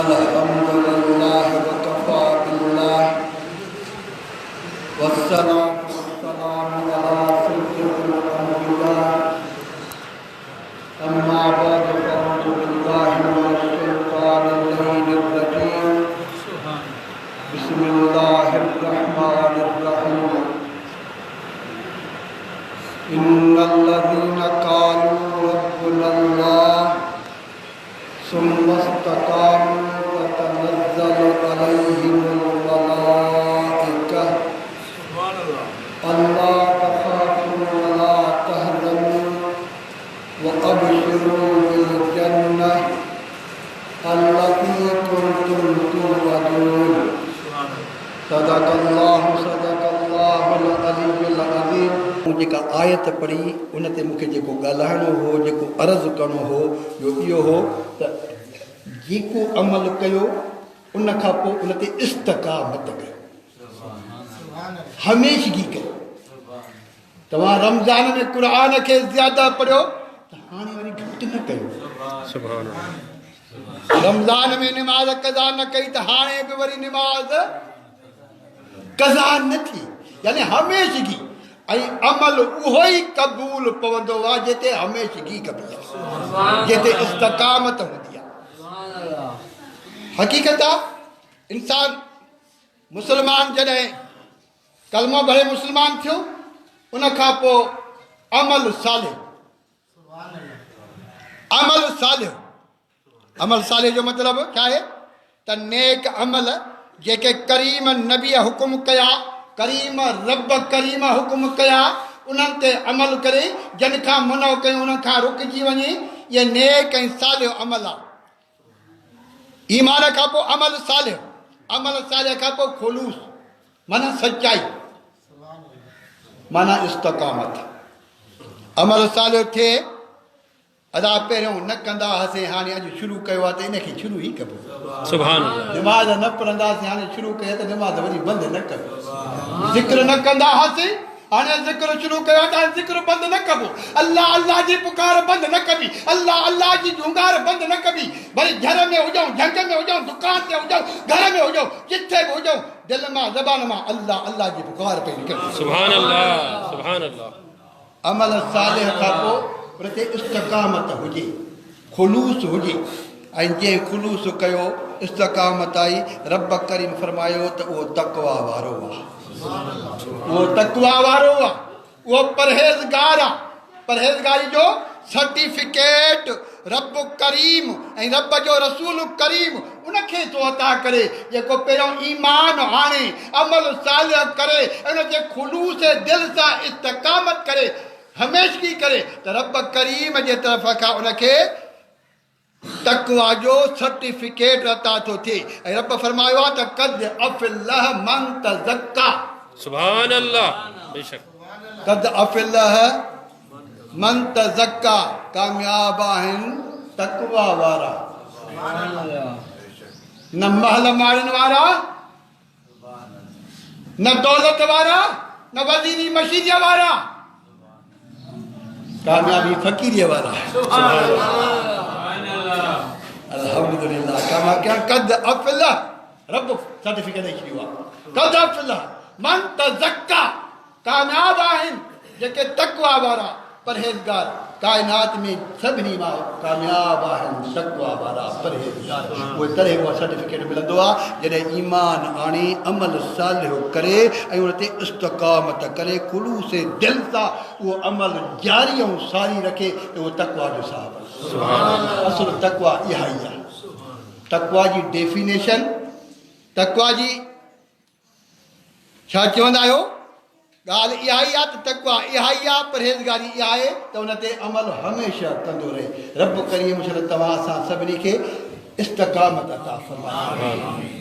अल्हम्दुलिल्लाह वकफ़ा बिल्लाह वस्सलातु वस्सलामु अला सय्यिदिल अंबिया अम्मा बअद फ़अऊज़ु बिल्लाहि मिनश शैतानिर रजीम बिस्मिल्लाहिर रहमानिर रहीम इन्नल्लज़ीना क़ालू रब्बुनल्लाह सुम्मा इस्तक़ामू ततनज़्ज़लु अलैहिमुल मलाइका अल्ला तख़ाफ़ू वला तहज़नू वअबशिरू बिल जन्नह अल्लती कुंतुम तुअदून सदक़ल्लाहुल अलीयुल अज़ीम। जेका आयत पढ़ी उन ते मूंखे जेको ॻाल्हाइणो हो, जेको अर्ज़ु करिणो हो, इहो हो त जेको अमल कयो उन खां पोइ उन ते इस्तक़ामत कयो, हमेशगी कयो। तव्हां रमज़ान में क़ुर खे ज़्यादा पढ़ियो त हाणे वरी घटि न कयो। रमज़ान में निमाज़ क़ज़ा न कई त हाणे बि वरी निमाज़ क़ज़ा न थी, यानी हमेशगी। ऐं अमल उहो ई क़बूल पवंदो आहे जिते हमेशगी कबी आहे, जिते इस्तक़ामत हूंदी आहे। हक़ीक़त आहे इंसान मुस्लमान जॾहिं कलमो भरे मुस्लमान थियो उन खां पोइ अमल सालिह, अमल सालिह जो मतिलबु छा आहे त नेक अमल जेके करीम नबीअ हुकुम कया, करीम रब करीम हुकुम कया, उन्हनि ते अमल करे जिन खां मनो कयूं उन्हनि खां रुकिजी वञे, इहे नेक ऐं सालिह अमल आहे। ईमान खां पोइ अमल सालिह, अमल सालिह खां पोइ खुलूस माना सचाई, माना इस्तक़ामत। अमल सालिह थिए अदा पहिरियों न कंदा हुआसीं, हाणे अॼु शुरू कयो आहे त इनखे शुरू ई कबो। सुभान अल्लाह। निमाज़ न पढ़ंदासीं, हाणे शुरू कयो त निमाज़ वरी बंदि न कबो। ज़िक्र न कंदा हुआसीं, हाणे ज़िक्र शुरू कयो आहे त ज़िक्र बंदि न कबो। अल्लाह अल्लाह जी पुकार बंदि न कबी, अल्लाह अल्लाह जी जुंगार बंदि न कबी। भले घर में हुजूं, झंग में हुजूं, दुकान ते हुजूं, घर में हुजूं, जिथे बि हुजूं, दिलि मां ज़बान मां अल्लाह अल्लाह जी पुकार पई निकिरे। सुभान अल्लाह, सुभान अल्लाह। अमल सालिह खां पोइ उन ते इस्तक़ामत हुजे, खुलूस हुजे। ऐं जंहिं खुलूस कयो, इस्तक़ामत आई, रब करीम फरमायो त उहो तक़वा वारो आहे, उहो तक़वा वारो आहे, उहो परहेज़गार आहे। परहेज़गारी जो सर्टिफिकेट रब करीम ऐं रब जो रसूल करीम उनखे थो अता करे, जेको पहिरियों ईमान आणे, अमल सालिह करे, उनजे खुलूस दिलि सां इस्तक़ामत करे, हमेशगी करे, त रब करीम जे तरफ़ खां उनखे तक़वा जो सर्टिफिकेट अता थो थिए। ऐं रब फरमायो आहे त क़द अफ़लह मन तज़क्का। सुभान अल्लाह। बेशक क़द अफ़लह मन तज़क्का, कामयाब आहिनि तक़वा वारा। न महल मारनि वारा, न दौलत वारा, न वज़ीरी मशीनीअ वारा, कामयाबी फ़क़ीरीअ वारा। अल्हम्दुलिल्लाह। कद अफ़लह, रब सर्टिफिकेट ॾेई छॾियो आहे। कद अफ़लह मन तज़क्का, कामयाब आहिनि जेके तक़वा वारा, परहेज़गार। काइनात में सभिनी मां कामयाब आहिनि तक़वा वारा, परहेज़गार। उहे तॾहिं उहा सर्टिफिकेट मिलंदो आहे जॾहिं ईमान आणे, अमल सालिह करे ऐं उन ते इस्तक़ामत करे, खुलूस दिलि सां उहो अमल जारी ऐं सारी रखे, त उहो तक़वा जो साहिबु आहे। असुल तक़वा इहा ई आहे। तक़वा जी डेफिनेशन, तक़वा जी छा चवंदा आहियो, ॻाल्हि इहा ई आहे त तक़वा इहा ई आहे, परहेज़गारी इहा आहे त उन ते अमल हमेशह कंदो रहे। रब करीम तव्हां असां सभिनी खे इस्तक़ामत अता फ़रमाए।